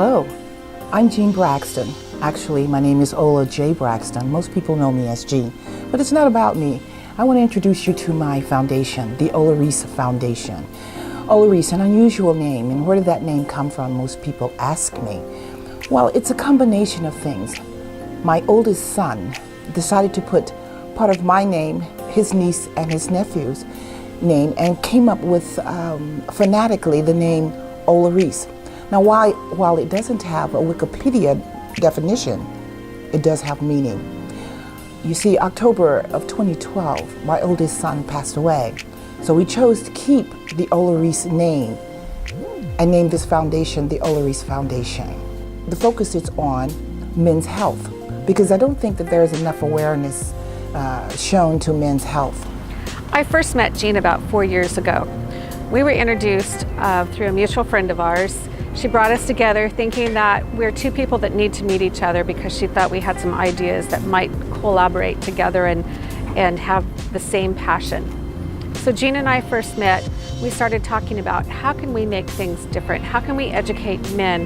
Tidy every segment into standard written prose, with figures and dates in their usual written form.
Hello, I'm Jean Braxton. Actually, my name is Ola J. Braxton. Most people know me as Jean, but it's not about me. I want to introduce you to my foundation, the Loreece Foundation. Loreece, an unusual name, and where did that name come from? Most people ask me. Well, it's a combination of things. My oldest son decided to put part of my name, his niece and his nephew's name, and came up with phonetically the name Loreece. Now, while it doesn't have a Wikipedia definition, it does have meaning. You see, October of 2012, my oldest son passed away. So we chose to keep the Loreece name and name this foundation the Loreece Foundation. The focus is on men's health because I don't think that there is enough awareness shown to men's health. I first met Jean about 4 years ago. We were introduced through a mutual friend of ours. She brought us together thinking that we're two people that need to meet each other because she thought we had some ideas that might collaborate together and have the same passion. So Jean and I first met, we started talking about how can we make things different? How can we educate men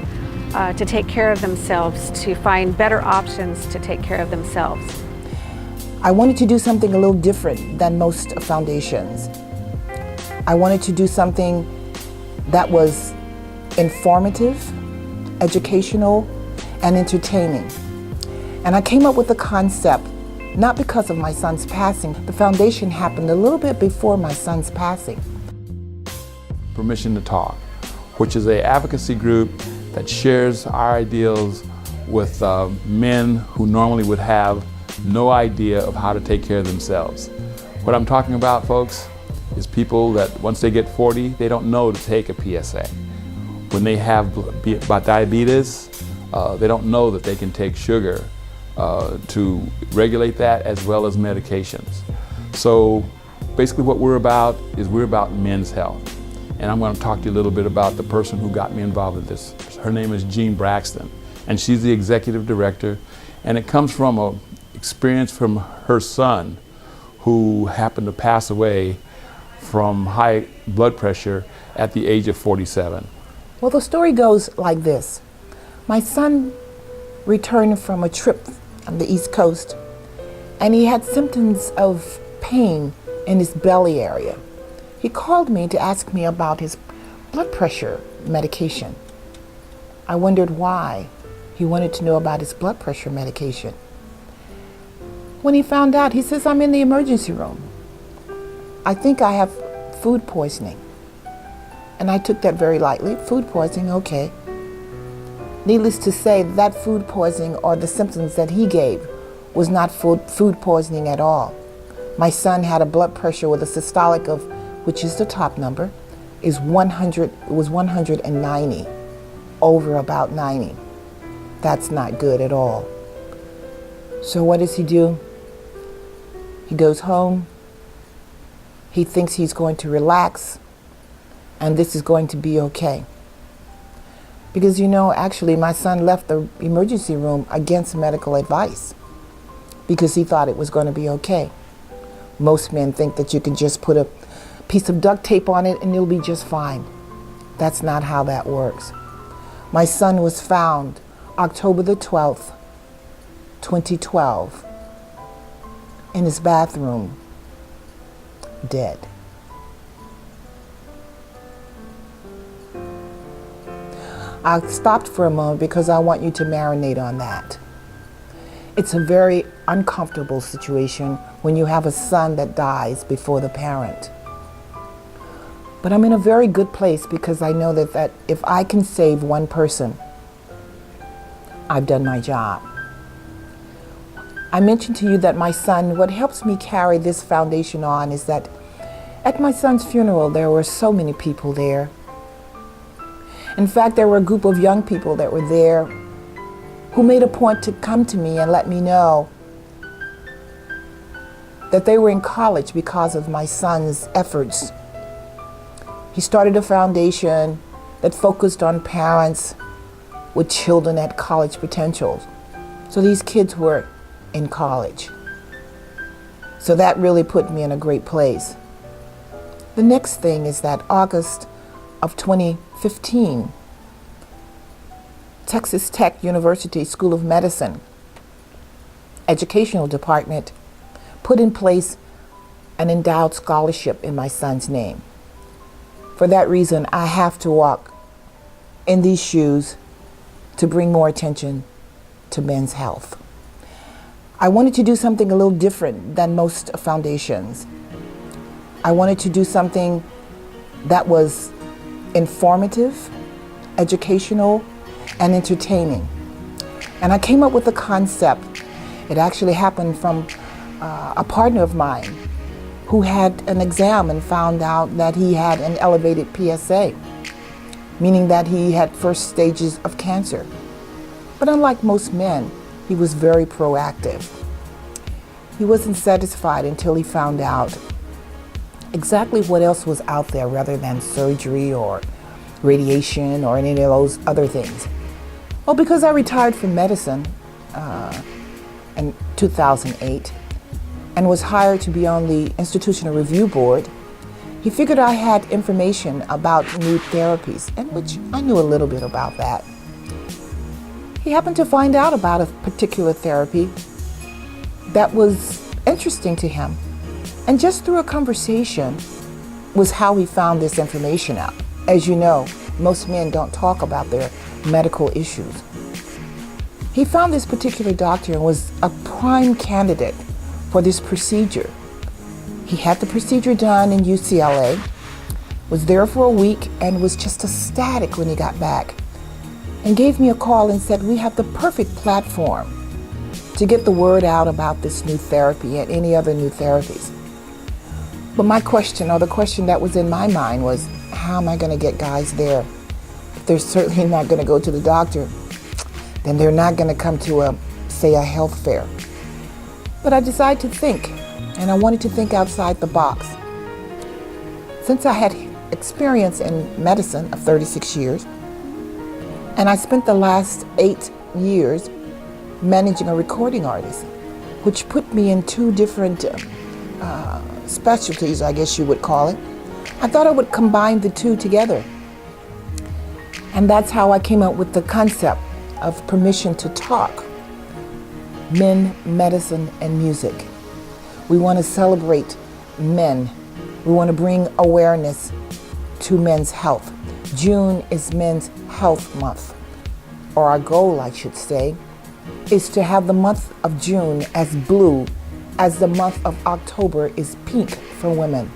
to take care of themselves, to find better options to take care of themselves? I wanted to do something a little different than most foundations. I wanted to do something that was informative, educational, and entertaining. And I came up with the concept not because of my son's passing. The foundation happened a little bit before my son's passing. Permission to Talk, which is an advocacy group that shares our ideals with men who normally would have no idea of how to take care of themselves. What I'm talking about, folks, is people that once they get 40, they don't know to take a PSA. When they have diabetes, they don't know that they can take sugar to regulate that as well as medications. So basically what we're about is we're about men's health. And I'm going to talk to you a little bit about the person who got me involved with this. Her name is Jean Braxton, and she's the executive director. And it comes from an experience from her son who happened to pass away from high blood pressure at the age of 47. Well, the story goes like this. My son returned from a trip on the East Coast, and he had symptoms of pain in his belly area. He called me to ask me about his blood pressure medication. I wondered why he wanted to know about his blood pressure medication. When he found out, he says, "I'm in the emergency room. I think I have food poisoning." And I took that very lightly. Food poisoning, okay. Needless to say, that food poisoning or the symptoms that he gave was not food poisoning at all. My son had a blood pressure with a systolic of, which is the top number, is 100. It was 190, over about 90. That's not good at all. So what does he do? He goes home. He thinks he's going to relax, and this is going to be okay. Because actually my son left the emergency room against medical advice because he thought it was going to be okay. Most men think that you can just put a piece of duct tape on it and it'll be just fine. That's not how that works. My son was found October the 12th, 2012, in his bathroom, dead. I stopped for a moment because I want you to marinate on that. It's a very uncomfortable situation when you have a son that dies before the parent. But I'm in a very good place because I know that if I can save one person, I've done my job. I mentioned to you that my son, what helps me carry this foundation on is that at my son's funeral, there were so many people there. In fact, there were a group of young people that were there who made a point to come to me and let me know that they were in college because of my son's efforts. He started a foundation that focused on parents with children at college potentials. So these kids were in college. So that really put me in a great place. The next thing is that August of 2015, Texas Tech University School of Medicine Educational Department put in place an endowed scholarship in my son's name. For that reason, I have to walk in these shoes to bring more attention to men's health. I wanted to do something a little different than most foundations. I wanted to do something that was informative, educational, and entertaining. And I came up with a concept. It actually happened from a partner of mine who had an exam and found out that he had an elevated PSA, meaning that he had first stages of cancer. But unlike most men, he was very proactive. He wasn't satisfied until he found out exactly what else was out there rather than surgery or radiation or any of those other things. Well, because I retired from medicine in 2008 and was hired to be on the Institutional Review Board, he figured I had information about new therapies, and which I knew a little bit about that. He happened to find out about a particular therapy that was interesting to him. And just through a conversation was how he found this information out. As you know, most men don't talk about their medical issues. He found this particular doctor and was a prime candidate for this procedure. He had the procedure done in UCLA, was there for a week, and was just ecstatic when he got back, and gave me a call and said, "We have the perfect platform to get the word out about this new therapy and any other new therapies." But my question, or the question that was in my mind, was, how am I going to get guys there? If they're certainly not going to go to the doctor, then they're not going to come to say a health fair. But I decided to think, and I wanted to think outside the box. Since I had experience in medicine of 36 years, and I spent the last 8 years managing a recording artist, which put me in 2 different specialties, I guess you would call it. I thought I would combine the 2 together. And that's how I came up with the concept of Permission to Talk, Men, Medicine, and Music. We want to celebrate men. We want to bring awareness to men's health. June is Men's Health Month, or our goal, I should say, is to have the month of June as blue as the month of October is pink for women.